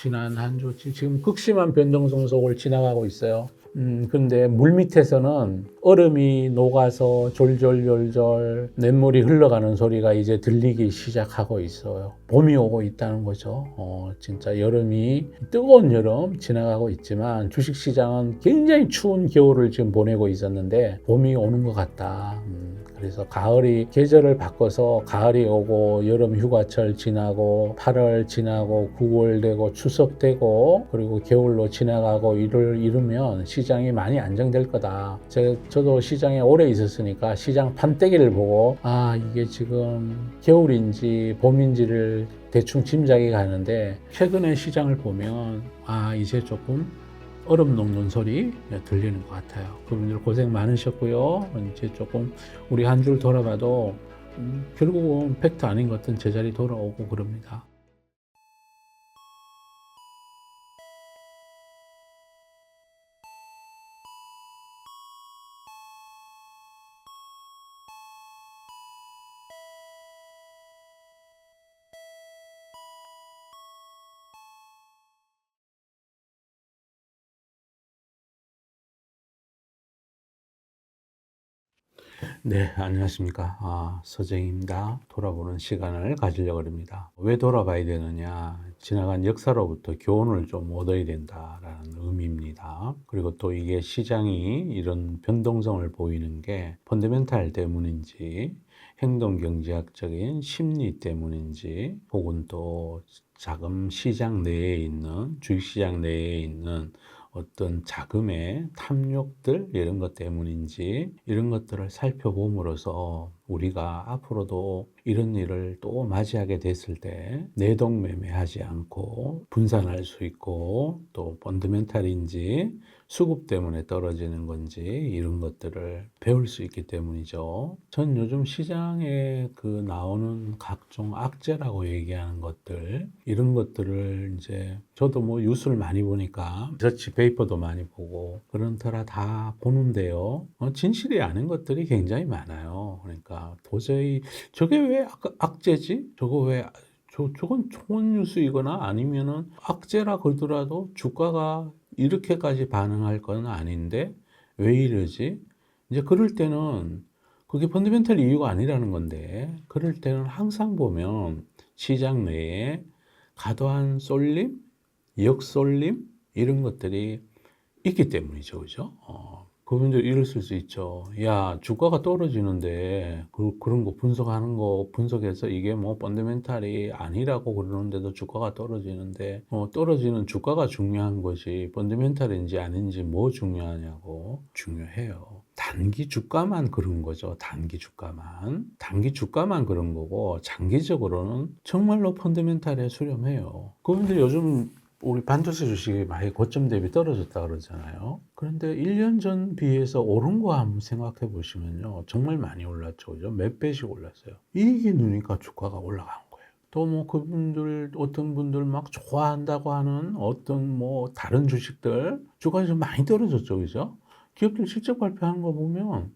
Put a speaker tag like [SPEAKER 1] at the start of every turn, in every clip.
[SPEAKER 1] 지난 한 주 지금 극심한 변동성 속을 지나가고 있어요. 근데 물 밑에서는 얼음이 녹아서 졸졸졸졸 냇물이 흘러가는 소리가 이제 들리기 시작하고 있어요. 봄이 오고 있다는 거죠. 진짜 여름이 뜨거운 여름 지나가고 있지만 주식시장은 굉장히 추운 겨울을 지금 보내고 있었는데 봄이 오는 것 같다. 그래서 가을이 계절을 바꿔서 가을이 오고 여름 휴가철 지나고 8월 지나고 9월 되고 추석 되고 그리고 겨울로 지나가고 이러면 시장이 많이 안정될 거다. 저도 시장에 오래 있었으니까 시장 판때기를 보고 이게 지금 겨울인지 봄인지를 대충 짐작이 가는데 최근에 시장을 보면 이제 조금 얼음 녹는 소리 들리는 것 같아요. 그분들 고생 많으셨고요. 이제 조금 우리 한 줄 돌아봐도 결국은 팩트 아닌 것은 제자리 돌아오고 그럽니다. 네, 안녕하십니까. 서정입니다. 돌아보는 시간을 가지려고 합니다. 왜 돌아봐야 되느냐? 지나간 역사로부터 교훈을 좀 얻어야 된다라는 의미입니다. 그리고 또 이게 시장이 이런 변동성을 보이는 게 펀더멘탈 때문인지 행동 경제학적인 심리 때문인지 혹은 또 자금 시장 내에 있는 주식시장 내에 있는 어떤 자금의 탐욕들 이런 것 때문인지 이런 것들을 살펴봄으로써 우리가 앞으로도 이런 일을 또 맞이하게 됐을 때 내동매매하지 않고 분산할 수 있고 또 펀더멘탈인지 수급 때문에 떨어지는 건지 이런 것들을 배울 수 있기 때문이죠. 전 요즘 시장에 나오는 각종 악재라고 얘기하는 것들 이런 것들을 이제 저도 뭐 뉴스를 많이 보니까 리서치 페이퍼도 많이 보고 그런 터라 다 보는데요. 진실이 아닌 것들이 굉장히 많아요. 그러니까 도저히 저게 왜 악재지? 저건 좋은 뉴스이거나 아니면은 악재라 그러더라도 주가가 이렇게까지 반응할 건 아닌데 왜 이러지? 이제 그럴 때는 그게 펀더멘탈 이유가 아니라는 건데 그럴 때는 항상 보면 시장 내에 과도한 쏠림, 역쏠림 이런 것들이 있기 때문이죠. 그죠? 그분들 이랬을 수 있죠. 야, 주가가 떨어지는데, 그런 거 분석하는 거, 분석해서 이게 뭐, 펀더멘탈이 아니라고 그러는데도 주가가 떨어지는데, 떨어지는 주가가 중요한 것이 펀더멘탈인지 아닌지 뭐 중요하냐고. 중요해요. 단기 주가만 그런 거죠. 단기 주가만. 단기 주가만 그런 거고, 장기적으로는 정말로 펀더멘탈에 수렴해요. 그분들 요즘 우리 반도체 주식이 많이 고점 대비 떨어졌다 그러잖아요. 그런데 1년 전 비해서 오른 거 한번 생각해 보시면요. 정말 많이 올랐죠. 그죠? 몇 배씩 올랐어요. 이게 누니까 주가가 올라간 거예요. 또 뭐 그분들, 어떤 분들 막 좋아한다고 하는 어떤 뭐 다른 주식들 주가가 좀 많이 떨어졌죠. 그죠? 기업들 실적 발표하는 거 보면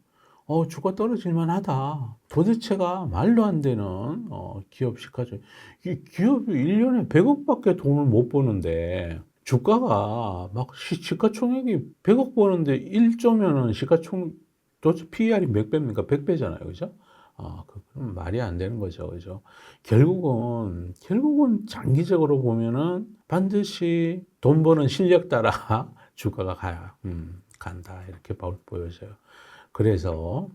[SPEAKER 1] 주가 떨어질만 하다. 도대체가 말도 안 되는 기업 시가죠. 이 기업이 1년에 100억밖에 돈을 못 버는데 주가가 막 시가총액이 100억 버는데 1조면은 시가총 도대체 PER이 몇 배입니까? 100배잖아요. 그죠? 그럼 말이 안 되는 거죠. 그죠? 결국은 장기적으로 보면은 반드시 돈 버는 실력 따라 주가가 간다. 이렇게 보여져요. 그래서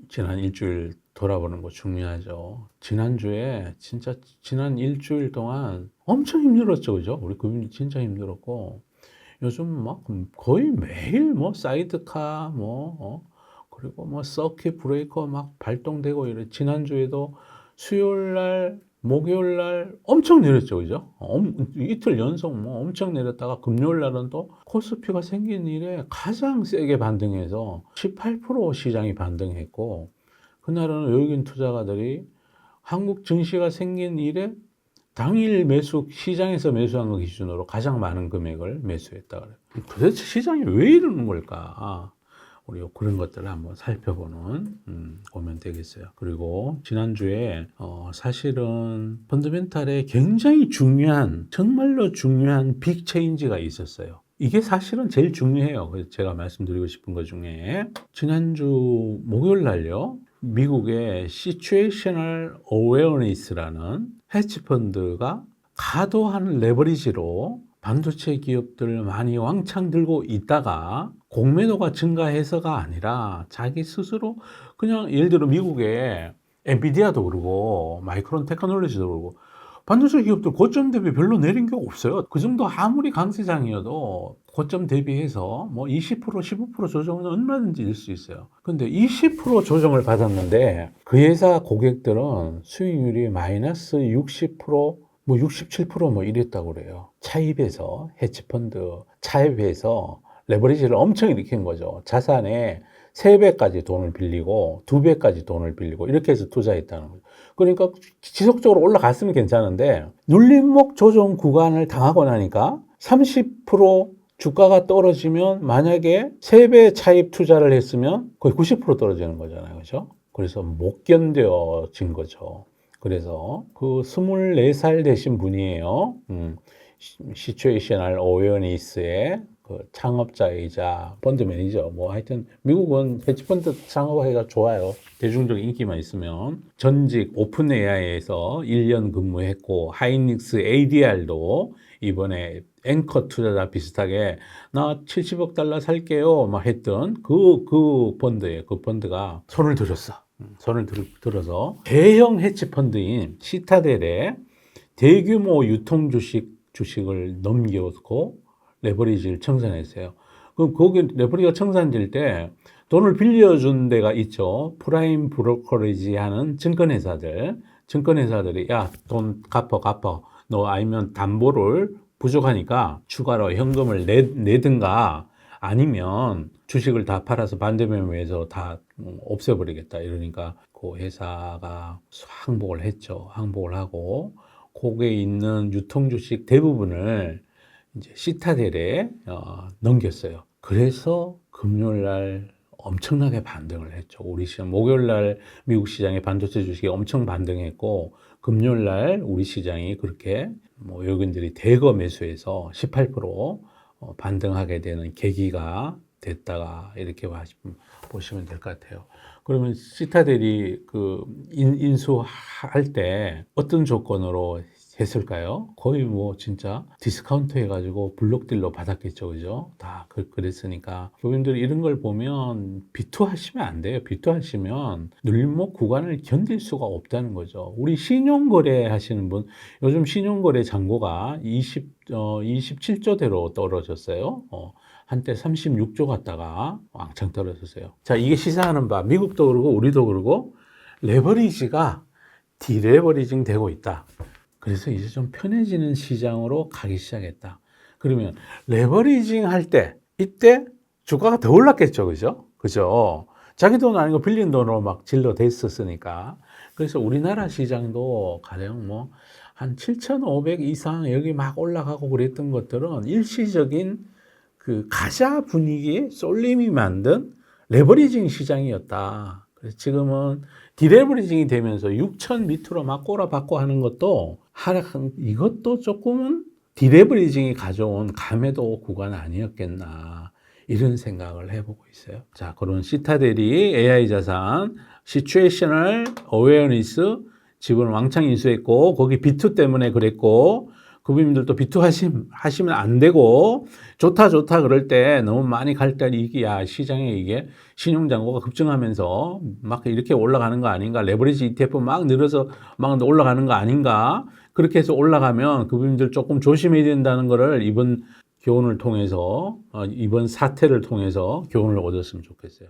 [SPEAKER 1] 지난 일주일 돌아보는 거 중요하죠. 지난주에 진짜 지난 일주일 동안 엄청 힘들었죠. 그죠? 우리 그분이 진짜 힘들었고 요즘 막 거의 매일 뭐 사이드카 그리고 뭐 서킷 브레이커 막 발동되고 이래. 지난주에도 수요일 날 목요일 날 엄청 내렸죠. 그죠? 이틀 연속 뭐 엄청 내렸다가 금요일 날은 또 코스피가 생긴 이래 가장 세게 반등해서 18% 시장이 반등했고 그날은 외국인 투자가들이 한국 증시가 생긴 이래 당일 시장에서 매수한 거 기준으로 가장 많은 금액을 매수했다 그래요. 도대체 시장이 왜 이러는 걸까? 우리 그런 것들을 한번 살펴보는 보면 되겠어요. 그리고 지난주에 사실은 펀더멘탈에 굉장히 중요한, 정말로 중요한 빅 체인지가 있었어요. 이게 사실은 제일 중요해요. 그래서 제가 말씀드리고 싶은 것 중에 지난주 목요일 날요, 미국의 Situational Awareness라는 헤지펀드가 과도한 레버리지로 반도체 기업들 많이 왕창 들고 있다가 공매도가 증가해서가 아니라 자기 스스로 그냥 예를 들어 미국의 엔비디아도 그러고 마이크론 테크놀로지도 그러고 반도체 기업들 고점 대비 별로 내린 게 없어요. 그 정도 아무리 강세장이어도 고점 대비해서 뭐 20%, 15% 조정은 얼마든지 일 수 있어요. 근데 20% 조정을 받았는데 그 회사 고객들은 수익률이 마이너스 60%, 뭐 67% 뭐 이랬다고 그래요. 차입해서, 헤지펀드 차입해서 레버리지를 엄청 일으킨 거죠. 자산에 3배까지 돈을 빌리고 2배까지 돈을 빌리고 이렇게 해서 투자했다는 거죠. 그러니까 지속적으로 올라갔으면 괜찮은데 눌림목 조정 구간을 당하고 나니까 30% 주가가 떨어지면 만약에 3배 차입 투자를 했으면 거의 90% 떨어지는 거잖아요. 그죠? 그래서 못 견뎌진 거죠. 그래서 그 24살 되신 분이에요. 시츄에이셔널 어웨어니스의 그 창업자이자 펀드 매니저. 뭐 하여튼 미국은 헤지펀드 창업하기가 좋아요. 대중적 인기만 있으면. 전직 오픈 AI에서 1년 근무했고 하이닉스 ADR도 이번에 앵커 투자자 비슷하게 나 70억 달러 살게요 막 했던 그 펀드예요. 그 펀드가 손을 들었어. 손을 들어서 대형 헤지펀드인 시타델에 대규모 유통 주식을 넘겨놓고 레버리지를 청산했어요. 그럼 거기 레버리지가 청산될 때 돈을 빌려준 데가 있죠. 프라임 브로커리지 하는 증권회사들이 야, 돈 갚아. 너 아니면 담보를 부족하니까 추가로 현금을 내든가 아니면 주식을 다 팔아서 반대매매해서 다 없애버리겠다 이러니까 그 회사가 항복을 했죠. 항복을 하고 거기에 있는 유통주식 대부분을 이제 시타델에 넘겼어요. 그래서 금요일 날 엄청나게 반등을 했죠. 우리 시장 목요일 날 미국 시장의 반도체 주식이 엄청 반등했고 금요일 날 우리 시장이 그렇게 뭐 외국인들이 대거 매수해서 18% 반등하게 되는 계기가 됐다가 이렇게 보시면 될 것 같아요. 그러면 시타델이 그 인수할 때 어떤 조건으로 했을까요? 거의 뭐 진짜 디스카운트 해가지고 블록딜로 받았겠죠, 그죠? 다 그랬으니까 교민들이 이런 걸 보면 비투하시면 안 돼요. 비투하시면 눌림목 구간을 견딜 수가 없다는 거죠. 우리 신용거래 하시는 분, 요즘 신용거래 잔고가 27조대로 떨어졌어요. 한때 36조 갔다가 왕창 떨어졌어요. 자, 이게 시사하는 바, 미국도 그러고 우리도 그러고 레버리지가 디레버리징 되고 있다. 그래서 이제 좀 편해지는 시장으로 가기 시작했다. 그러면 레버리징 할 때, 이때 주가가 더 올랐겠죠. 그죠? 자기 돈 아니고 빌린 돈으로 막 질러 댔었으니까. 그래서 우리나라 시장도 가령 뭐 한 7,500 이상 여기 막 올라가고 그랬던 것들은 일시적인 그 가짜 분위기, 쏠림이 만든 레버리징 시장이었다. 그래서 지금은 디레버리징이 되면서 6천 밑으로 막 꼬라박고 하는 것도 이것도 조금은 디레버리징이 가져온 감매도 구간 아니었겠나 이런 생각을 해보고 있어요. 자, 그런 시타델이 AI 자산, 시츄에이셔널 어웨어니스 지분을 왕창 인수했고 거기 비투 때문에 그랬고 구비님들도 비투 하시면 안 되고 좋다 그럴 때 너무 많이 갈 때 이게 시장에 이게 신용잔고가 급증하면서 막 이렇게 올라가는 거 아닌가, 레버리지 ETF 막 늘어서 막 올라가는 거 아닌가, 그렇게 해서 올라가면 구비님들 조금 조심해야 된다는 거를 이번 교훈을 통해서 이번 사태를 통해서 교훈을 얻었으면 좋겠어요.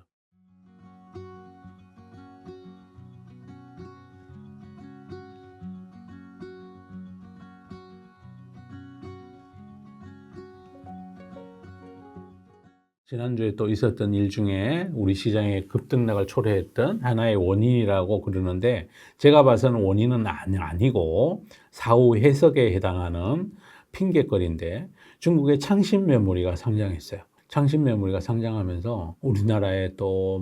[SPEAKER 1] 지난주에 또 있었던 일 중에 우리 시장의 급등락을 초래했던 하나의 원인이라고 그러는데 제가 봐서는 원인은 아니고 사후 해석에 해당하는 핑계거리인데 중국의 창신 메모리가 상장했어요. 창신 메모리가 상장하면서 우리나라에 또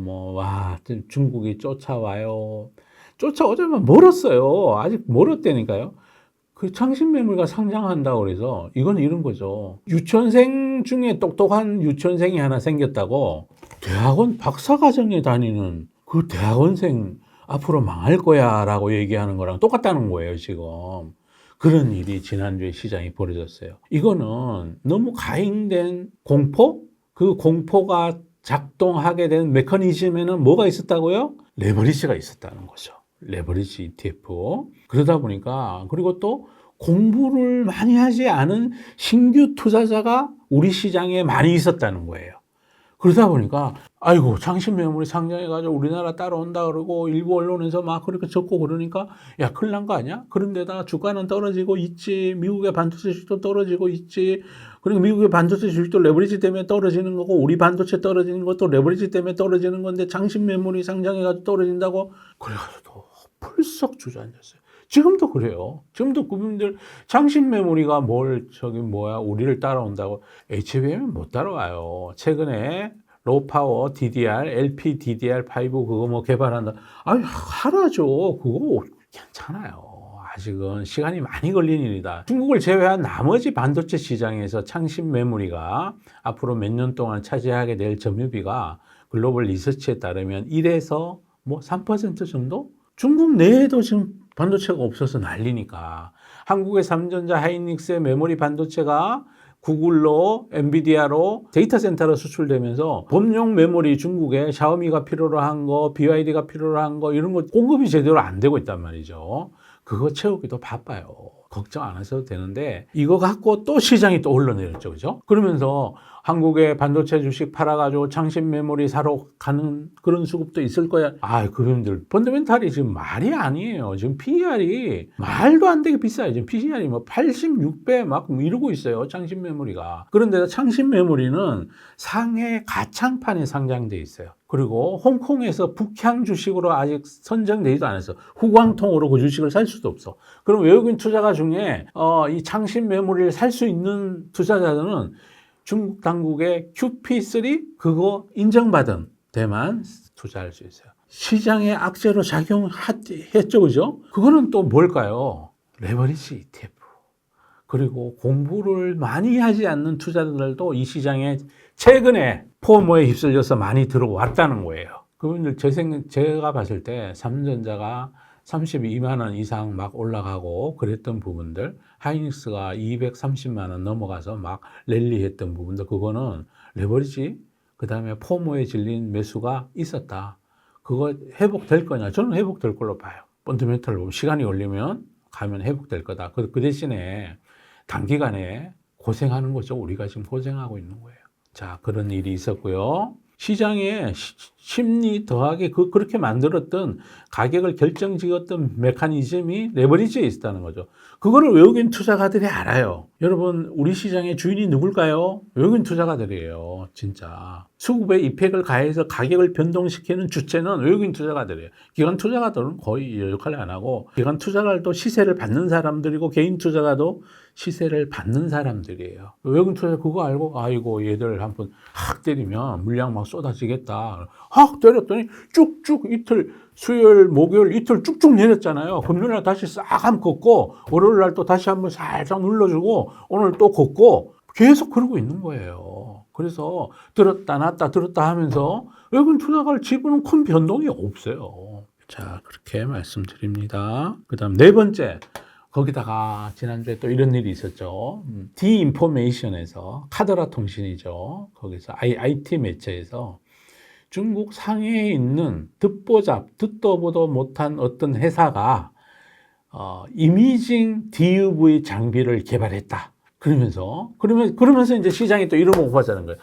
[SPEAKER 1] 중국이 쫓아와요. 쫓아오자면 멀었어요. 아직 멀었다니까요. 그 창신 메모리가 상장한다고 그래서 이건 이런 거죠. 유치원생 중에 똑똑한 유치원생이 하나 생겼다고 대학원 박사과정에 다니는 그 대학원생 앞으로 망할 거야 라고 얘기하는 거랑 똑같다는 거예요, 지금. 그런 일이 지난주에 시장에 벌어졌어요. 이거는 너무 과잉된 공포? 그 공포가 작동하게 된 메커니즘에는 뭐가 있었다고요? 레버리지가 있었다는 거죠. 레버리지 ETF. 그러다 보니까, 그리고 또 공부를 많이 하지 않은 신규 투자자가 우리 시장에 많이 있었다는 거예요. 그러다 보니까 아이고 창신 메모리 상장해가지고 우리나라 따라온다 그러고 일부 언론에서 막 그렇게 적고 그러니까 야 큰일 난 거 아니야? 그런데다 주가는 떨어지고 있지, 미국의 반도체 주식도 떨어지고 있지, 그리고 미국의 반도체 주식도 레버리지 때문에 떨어지는 거고 우리 반도체 떨어지는 것도 레버리지 때문에 떨어지는 건데 창신 메모리 상장해가지고 떨어진다고 그래가지고 풀썩 주저앉았어요. 지금도 그래요. 지금도 그분들 창신 메모리가 우리를 따라온다고. HBM은 못 따라와요. 최근에 로우 파워 DDR, LPDDR5 그거 개발한다. 아니, 하라죠. 그거 괜찮아요. 아직은 시간이 많이 걸린 일이다. 중국을 제외한 나머지 반도체 시장에서 창신 메모리가 앞으로 몇 년 동안 차지하게 될 점유비가 글로벌 리서치에 따르면 1에서 3% 정도? 중국 내에도 지금 반도체가 없어서 난리니까. 한국의 삼전자 하이닉스의 메모리 반도체가 구글로, 엔비디아로 데이터 센터로 수출되면서 범용 메모리 중국에 샤오미가 필요로 한 거, BYD가 필요로 한 거 이런 거 공급이 제대로 안 되고 있단 말이죠. 그거 채우기도 바빠요. 걱정 안 하셔도 되는데 이거 갖고 또 시장이 또 올라내렸죠. 그죠? 그러면서 한국의 반도체 주식 팔아가지고 창신 메모리 사러 가는 그런 수급도 있을 거야. 그분들 펀더멘탈이 지금 말이 아니에요. 지금 PER이 말도 안 되게 비싸요. 지금 PER이 86배 막 이러고 있어요. 창신 메모리가. 그런데 창신 메모리는 상해 가창판에 상장돼 있어요. 그리고 홍콩에서 북향 주식으로 아직 선정되지도 않았어. 후광통으로 그 주식을 살 수도 없어. 그럼 외국인 투자가 중에 이 창신 메모리를 살 수 있는 투자자들은 중국 당국의 QP3 그거 인정받은 데만 투자할 수 있어요. 시장의 악재로 작용했죠, 그죠? 그거는 또 뭘까요? 레버리지 ETF. 그리고 공부를 많이 하지 않는 투자자들도 이 시장에 최근에 포모에 휩쓸려서 많이 들어왔다는 거예요. 그분들 제가 봤을 때 삼전자가 32만 원 이상 막 올라가고 그랬던 부분들, 하이닉스가 230만 원 넘어가서 막 랠리했던 부분들, 그거는 레버리지, 그 다음에 포모에 질린 매수가 있었다. 그거 회복될 거냐? 저는 회복될 걸로 봐요. 펀더멘털로 보면 시간이 걸리면 가면 회복될 거다. 그 대신에 단기간에 고생하는 거죠. 우리가 지금 고생하고 있는 거예요. 자, 그런 일이 있었고요. 시장의 심리 더하기 그렇게 만들었던 가격을 결정지었던 메커니즘이 레버리지에 있었다는 거죠. 그거를 외국인 투자가들이 알아요. 여러분, 우리 시장의 주인이 누굴까요? 외국인 투자가들이에요. 진짜. 수급에 이펙을 가해서 가격을 변동시키는 주체는 외국인 투자가들이에요. 기관 투자가들은 거의 역할을 안 하고, 기관 투자가도 시세를 받는 사람들이고, 개인 투자가도 시세를 받는 사람들이에요. 외국인 투자자 그거 알고 아이고 얘들 한번 확 때리면 물량 막 쏟아지겠다. 확 때렸더니 쭉쭉 이틀 수요일 목요일 이틀 쭉쭉 내렸잖아요. 금요일날 다시 싹 한번 걷고 월요일날 또 다시 한번 살짝 눌러주고 오늘 또 걷고 계속 그러고 있는 거예요. 그래서 들었다 놨다 들었다 하면서 외국인 투자가를 집어넣은 큰 변동이 없어요. 자, 그렇게 말씀드립니다. 그 다음 네 번째, 거기다가 지난주에 또 이런 일이 있었죠. 디인포메이션에서 카더라 통신이죠. 거기서 IT 매체에서 중국 상해에 있는 듣도 보도 못한 어떤 회사가 이미징 DUV 장비를 개발했다. 그러면서 이제 시장이 또 이러고 보자는 거예요.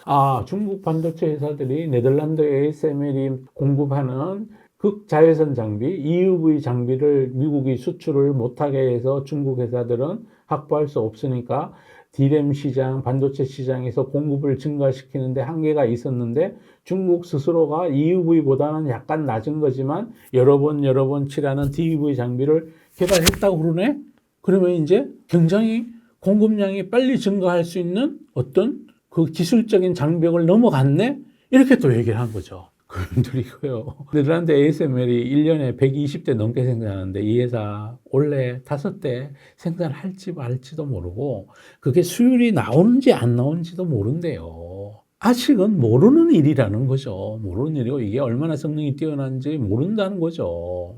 [SPEAKER 1] 중국 반도체 회사들이 네덜란드 ASML이 공급하는 극자외선 장비, EUV 장비를 미국이 수출을 못하게 해서 중국 회사들은 확보할 수 없으니까 D램 시장, 반도체 시장에서 공급을 증가시키는데 한계가 있었는데 중국 스스로가 EUV보다는 약간 낮은 거지만 여러 번 칠하는 DUV 장비를 개발했다고 그러네? 그러면 이제 굉장히 공급량이 빨리 증가할 수 있는 어떤 그 기술적인 장벽을 넘어갔네? 이렇게 또 얘기를 한 거죠. 그분들이고요. 네덜란드 ASML이 1년에 120대 넘게 생산하는데 이 회사 원래 5대 생산할지 말지도 모르고 그게 수율이 나오는지 안 나오는지도 모른대요. 아직은 모르는 일이라는 거죠. 모르는 일이고 이게 얼마나 성능이 뛰어난지 모른다는 거죠.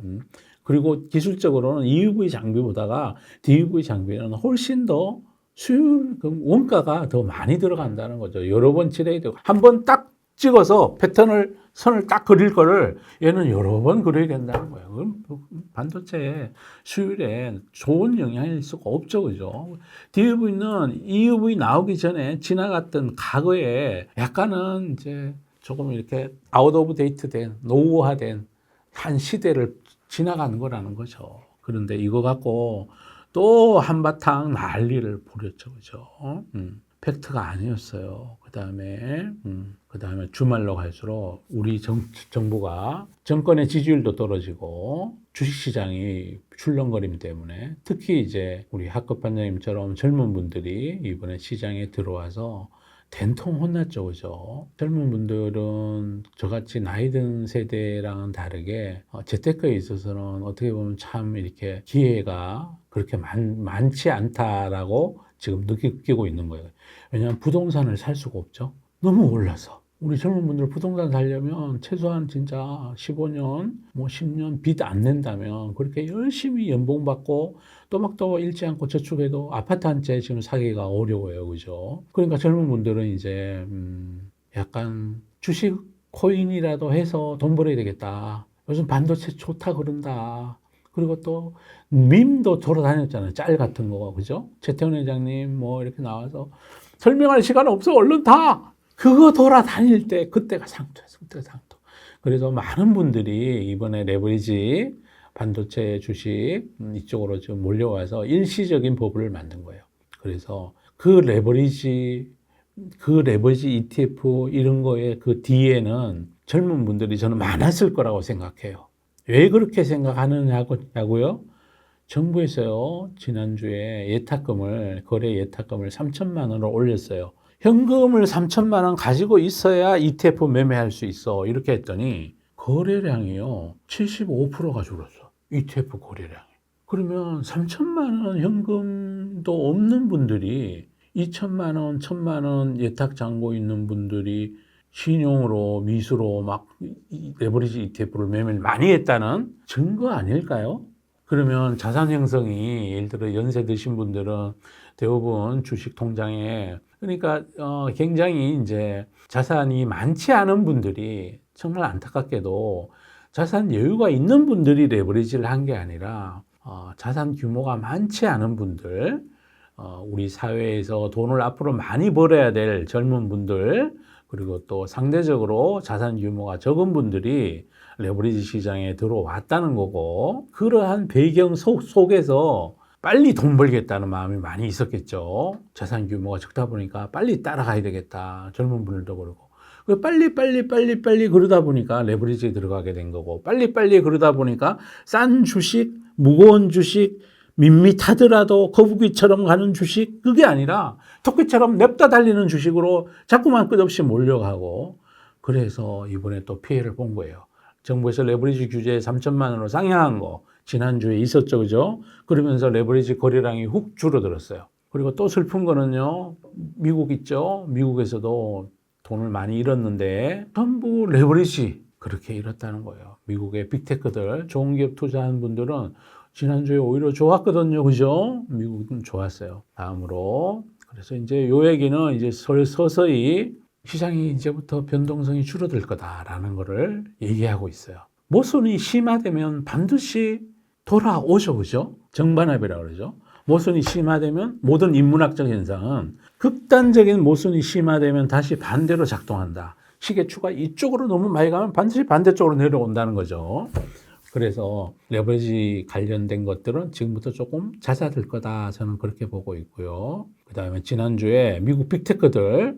[SPEAKER 1] 그리고 기술적으로는 EUV 장비보다가 DUV 장비는 훨씬 더 수율, 원가가 더 많이 들어간다는 거죠. 여러 번 칠해야 되고 한 번 딱 찍어서 패턴을 선을 딱 그릴 거를 얘는 여러 번 그려야 된다는 거예요. 그럼 반도체 수율에 좋은 영향일 수가 없죠, 그죠? DUV는 EUV 나오기 전에 지나갔던 과거에 약간은 이제 조금 이렇게 아웃 오브 데이트된 노후화된 한 시대를 지나가는 거라는 거죠. 그런데 이거 갖고 또 한바탕 난리를 부렸죠, 그죠? 팩트가 아니었어요. 그 다음에 주말로 갈수록 우리 정부가 정권의 지지율도 떨어지고 주식시장이 출렁거림 때문에 특히 이제 우리 학급 반장님처럼 젊은 분들이 이번에 시장에 들어와서 된통 혼났죠, 그죠? 젊은 분들은 저같이 나이 든 세대랑은 다르게 재테크에 있어서는 어떻게 보면 참 이렇게 기회가 그렇게 많지 않다라고 지금 느끼고 있는 거예요. 왜냐하면 부동산을 살 수가 없죠. 너무 올라서. 우리 젊은 분들 부동산 살려면 최소한 진짜 15년, 뭐 10년 빚 안 낸다면 그렇게 열심히 연봉 받고 또박또 잃지 않고 저축해도 아파트 한 채 지금 사기가 어려워요. 그죠? 그러니까 젊은 분들은 이제, 약간 주식 코인이라도 해서 돈 벌어야 되겠다. 요즘 반도체 좋다 그런다. 그리고 또 밈도 돌아다녔잖아요. 짤 같은 거, 그죠? 최태원 회장님 뭐 이렇게 나와서 설명할 시간 없어. 얼른 다! 그거 돌아다닐 때 그때가 상투였어. 그때가 상투. 그래서 많은 분들이 이번에 레버리지 반도체 주식 이쪽으로 지금 몰려와서 일시적인 버블을 만든 거예요. 그래서 그 레버리지 ETF 이런 거에 그 뒤에는 젊은 분들이 저는 많았을 거라고 생각해요. 왜 그렇게 생각하느냐고요? 정부에서요, 지난주에 거래 예탁금을 3천만 원으로 올렸어요. 현금을 3천만 원 가지고 있어야 ETF 매매할 수 있어. 이렇게 했더니 거래량이요, 75%가 줄었어. ETF 거래량이. 그러면 3천만 원 현금도 없는 분들이 2천만 원, 1천만 원 예탁 잔고 있는 분들이 신용으로, 미수로 막 레버리지 ETF를 매매를 많이 했다는 증거 아닐까요? 그러면 자산 형성이, 예를 들어 연세 드신 분들은 대부분 주식 통장에, 그러니까 굉장히 이제 자산이 많지 않은 분들이, 정말 안타깝게도 자산 여유가 있는 분들이 레버리지를 한 게 아니라 자산 규모가 많지 않은 분들, 우리 사회에서 돈을 앞으로 많이 벌어야 될 젊은 분들, 그리고 또 상대적으로 자산 규모가 적은 분들이 레버리지 시장에 들어왔다는 거고, 그러한 배경 속에서 빨리 돈 벌겠다는 마음이 많이 있었겠죠. 자산 규모가 적다 보니까 빨리 따라가야 되겠다. 젊은 분들도 그러고. 빨리 그러다 보니까 레버리지에 들어가게 된 거고, 빨리 그러다 보니까 싼 주식, 무거운 주식, 밋밋하더라도 거북이처럼 가는 주식, 그게 아니라 토끼처럼 냅다 달리는 주식으로 자꾸만 끝없이 몰려가고, 그래서 이번에 또 피해를 본 거예요. 정부에서 레버리지 규제 3천만 원으로 상향한 거 지난주에 있었죠, 그죠? 그러면서 레버리지 거래량이 훅 줄어들었어요. 그리고 또 슬픈 거는요, 미국 있죠? 미국에서도 돈을 많이 잃었는데 전부 레버리지 그렇게 잃었다는 거예요. 미국의 빅테크들, 좋은 기업 투자한 분들은 지난주에 오히려 좋았거든요, 그죠? 미국은 좋았어요. 다음으로, 그래서 이제 요 얘기는 이제 서서히 시장이 이제부터 변동성이 줄어들 거다라는 거를 얘기하고 있어요. 모순이 심화되면 반드시 돌아오죠, 그죠? 정반합이라고 그러죠. 모순이 심화되면 모든 인문학적 현상은 극단적인 모순이 심화되면 다시 반대로 작동한다. 시계추가 이쪽으로 너무 많이 가면 반드시 반대쪽으로 내려온다는 거죠. 그래서 레버리지 관련된 것들은 지금부터 조금 잦아들 거다. 저는 그렇게 보고 있고요. 그 다음에 지난주에 미국 빅테크들,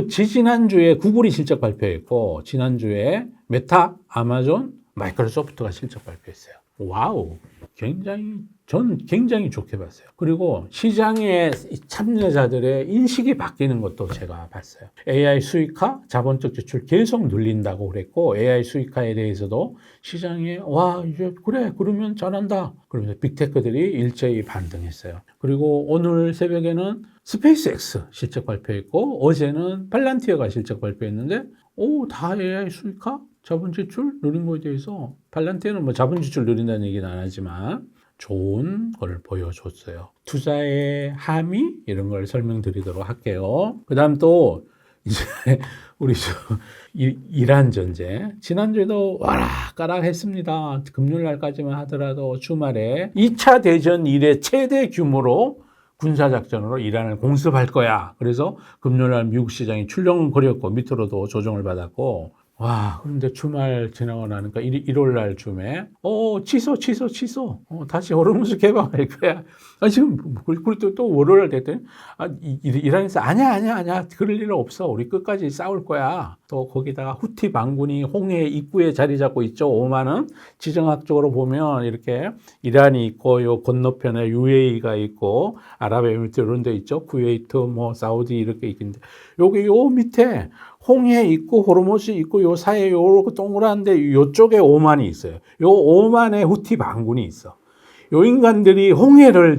[SPEAKER 1] 지지난주에 구글이 실적 발표했고, 지난주에 메타, 아마존, 마이크로소프트가 실적 발표했어요. 와우! 굉장히 전 굉장히 좋게 봤어요. 그리고 시장의 참여자들의 인식이 바뀌는 것도 제가 봤어요. AI 수익화, 자본적 지출 계속 늘린다고 그랬고, AI 수익화에 대해서도 시장에, 와, 이제, 그래, 그러면 잘한다. 그러면서 빅테크들이 일제히 반등했어요. 그리고 오늘 새벽에는 스페이스X 실적 발표했고, 어제는 팔란티어가 실적 발표했는데, 오, 다 AI 수익화? 자본 지출 느린 거에 대해서, 팔란티어는 뭐 자본 지출 느린다는 얘기는 안 하지만, 좋은 걸 보여줬어요. 투자의 함의 이런 걸 설명드리도록 할게요. 그 다음 또 이제 우리 이란 전쟁 지난주에도 와락가락 했습니다. 금요일 날까지만 하더라도 주말에 2차 대전 이래 최대 규모로 군사작전으로 이란을 공습할 거야. 그래서 금요일 날 미국 시장이 출렁 거렸고 밑으로도 조정을 받았고, 와, 그런데 주말 지나고 나니까 1월 날쯤에, 취소. 다시 호르무즈 개방할 거야. 지금, 그리고 또 월요일 됐더니, 이란에서, 아니야. 그럴 일 없어. 우리 끝까지 싸울 거야. 또 거기다가 후티 반군이 홍해 입구에 자리 잡고 있죠. 오만은 지정학적으로 보면 이렇게 이란이 있고, 요 건너편에 UAE가 있고, 아랍에미리트 이런 데 있죠. 쿠웨이트, 뭐, 사우디 이렇게 있는데, 여기 요 밑에, 홍해 있고 호르무즈 있고 요 사이에 요렇게 동그란데 요쪽에 오만이 있어요. 요 오만에 후티 반군이 있어. 요 인간들이 홍해를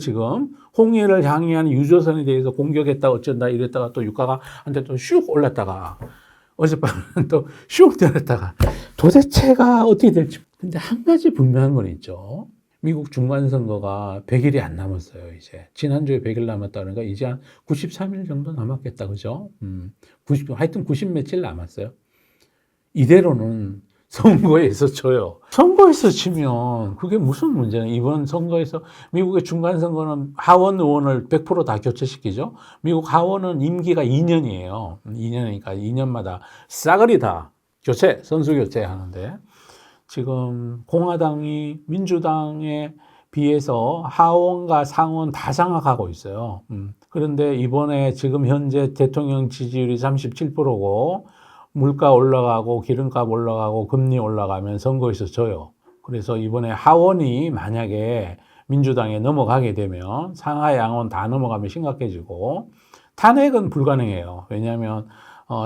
[SPEAKER 1] 향해하는 유조선에 대해서 공격했다 어쩐다 이랬다가 또 유가가 한때 또 슉 올랐다가 어젯밤은 또 슉 내렸다가 도대체가 어떻게 될지. 근데 한 가지 분명한 건 있죠. 미국 중간선거가 100일이 안 남았어요, 이제. 지난주에 100일 남았다 그러니까 이제 한 93일 정도 남았겠다, 그죠? 하여튼 90 며칠 남았어요. 이대로는 선거에서 져요. 선거에서 지면 그게 무슨 문제냐. 이번 선거에서 미국의 중간선거는 하원 의원을 100% 다 교체시키죠. 미국 하원은 임기가 2년이에요. 2년이니까 2년마다 싸그리 다 선수 교체하는데 지금 공화당이 민주당에 비해서 하원과 상원 다 장악하고 있어요. 그런데 이번에 지금 현재 대통령 지지율이 37%고 물가 올라가고 기름값 올라가고 금리 올라가면 선거에서 져요. 그래서 이번에 하원이 만약에 민주당에 넘어가게 되면 상하 양원 다 넘어가면 심각해지고 탄핵은 불가능해요. 왜냐하면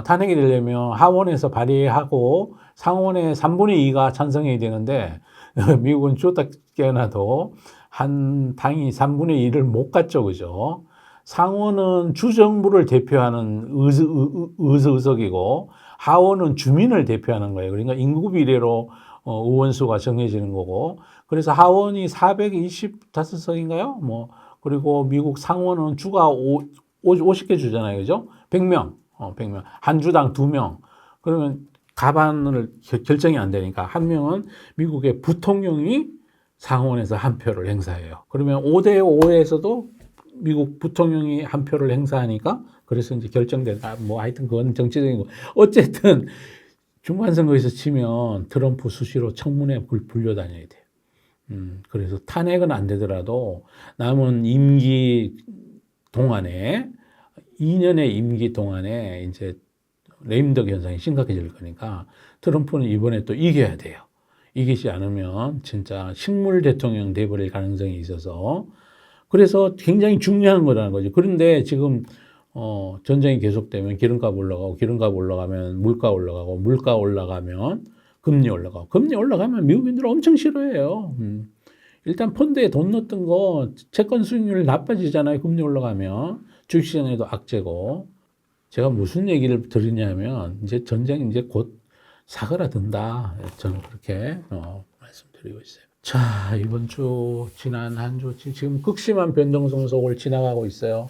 [SPEAKER 1] 탄핵이 되려면 하원에서 발의하고 상원의 3분의 2가 찬성해야 되는데 미국은 쫓다 깨어나도 한 당이 3분의 1을 못 갔죠. 그죠? 상원은 주정부를 대표하는 의석이고 하원은 주민을 대표하는 거예요. 그러니까 인구 비례로 의원수가 정해지는 거고 그래서 하원이 425석인가요? 뭐 그리고 미국 상원은 주가 50개 주잖아요. 그죠? 100명. 100명. 한 주당 2명. 그러면 가반을 결정이 안 되니까 한 명은 미국의 부통령이 상원에서 한 표를 행사해요. 그러면 5대 5에서도 미국 부통령이 한 표를 행사하니까 그래서 이제 결정된다. 뭐 하여튼 그건 정치적인 거. 어쨌든 중간선거에서 치면 트럼프 수시로 청문회 불려다녀야 돼요. 그래서 탄핵은 안 되더라도 남은 임기 동안에 2년의 임기 동안에 이제 레임덕 현상이 심각해질 거니까 트럼프는 이번에 또 이겨야 돼요. 이기지 않으면 진짜 식물 대통령 돼버릴 가능성이 있어서 그래서 굉장히 중요한 거라는 거죠. 그런데 지금 전쟁이 계속되면 기름값 올라가면 물가 올라가고 물가 올라가면 금리 올라가면 미국인들 엄청 싫어해요. 일단 펀드에 돈 넣었던 거 채권 수익률 나빠지잖아요. 금리 올라가면 주식시장에도 악재고 제가 무슨 얘기를 드리냐면 이제 전쟁 이제 곧 사그라든다. 저는 그렇게 말씀드리고 있어요. 자, 이번 주 지난 한 주 지금 극심한 변동성 속을 지나가고 있어요.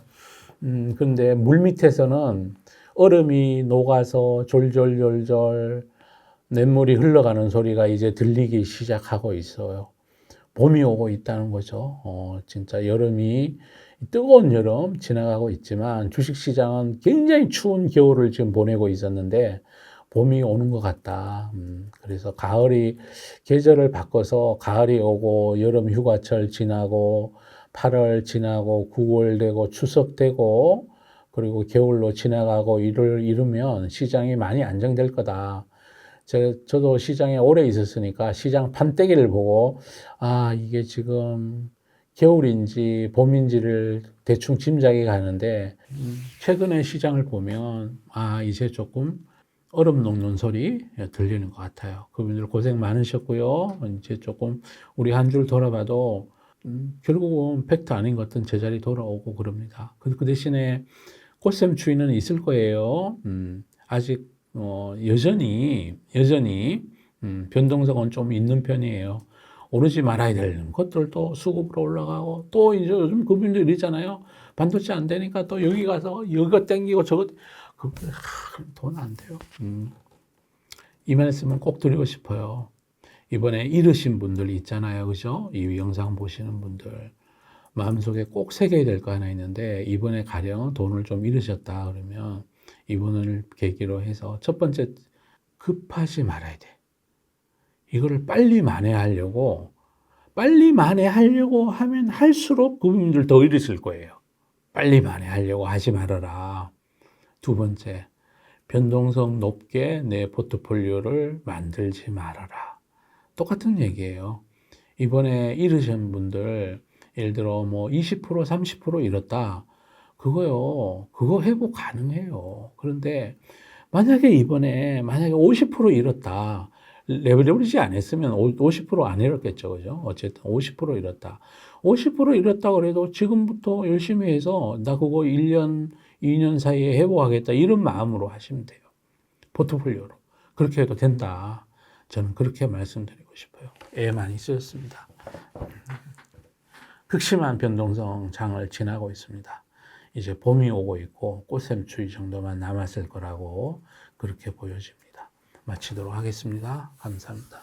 [SPEAKER 1] 근데 물 밑에서는 얼음이 녹아서 졸졸졸졸 냇물이 흘러가는 소리가 이제 들리기 시작하고 있어요. 봄이 오고 있다는 거죠. 진짜 여름이 뜨거운 여름 지나가고 있지만 주식시장은 굉장히 추운 겨울을 지금 보내고 있었는데 봄이 오는 것 같다. 그래서 계절을 바꿔서 가을이 오고 여름 휴가철 지나고 8월 지나고 9월 되고 추석 되고 그리고 겨울로 지나가고 이러면 시장이 많이 안정될 거다. 저도 시장에 오래 있었으니까 시장 판때기를 보고 이게 지금 겨울인지 봄인지를 대충 짐작이 가는데 최근에 시장을 보면 이제 조금 얼음 녹는 소리 들리는 것 같아요. 그분들 고생 많으셨고요. 이제 조금 우리 한 줄 돌아봐도 결국은 팩트 아닌 것 같은 제자리 돌아오고 그럽니다. 그 대신에 꽃샘 추위는 있을 거예요. 아직 여전히 변동성은 좀 있는 편이에요. 오르지 말아야 될 것들도 수급으로 올라가고 또 이제 요즘 그분들 있잖아요. 반도체 안 되니까 또 여기 가서 이거 땡기고 저거 돈 안 돼요. 이 말씀은 꼭 드리고 싶어요. 이번에 잃으신 분들 있잖아요. 그죠? 이 영상 보시는 분들. 마음속에 꼭 새겨야 될 거 하나 있는데, 이번에 가령 돈을 좀 잃으셨다 그러면, 이번을 계기로 해서 첫 번째, 급하지 말아야 돼. 이거를 빨리 만회하려고 하면 할수록 그분들 더 잃으실 거예요. 빨리 만회하려고 하지 말아라. 두 번째, 변동성 높게 내 포트폴리오를 만들지 말아라. 똑같은 얘기예요. 이번에 잃으신 분들, 예를 들어 뭐 20%, 30% 잃었다. 그거 회복 가능해요. 그런데 만약에 50% 잃었다. 레버리지 안 했으면 50%안 잃었겠죠. 그죠? 어쨌든 50% 잃었다. 50% 잃었다 그래도 지금부터 열심히 해서 나 그거 1년, 2년 사이에 회복하겠다. 이런 마음으로 하시면 돼요. 포트폴리오로. 그렇게 해도 된다. 저는 그렇게 말씀드리고 싶어요. 애 많이 쓰였습니다. 극심한 변동성 장을 지나고 있습니다. 이제 봄이 오고 있고 꽃샘추위 정도만 남았을 거라고 그렇게 보여집니다. 마치도록 하겠습니다. 감사합니다.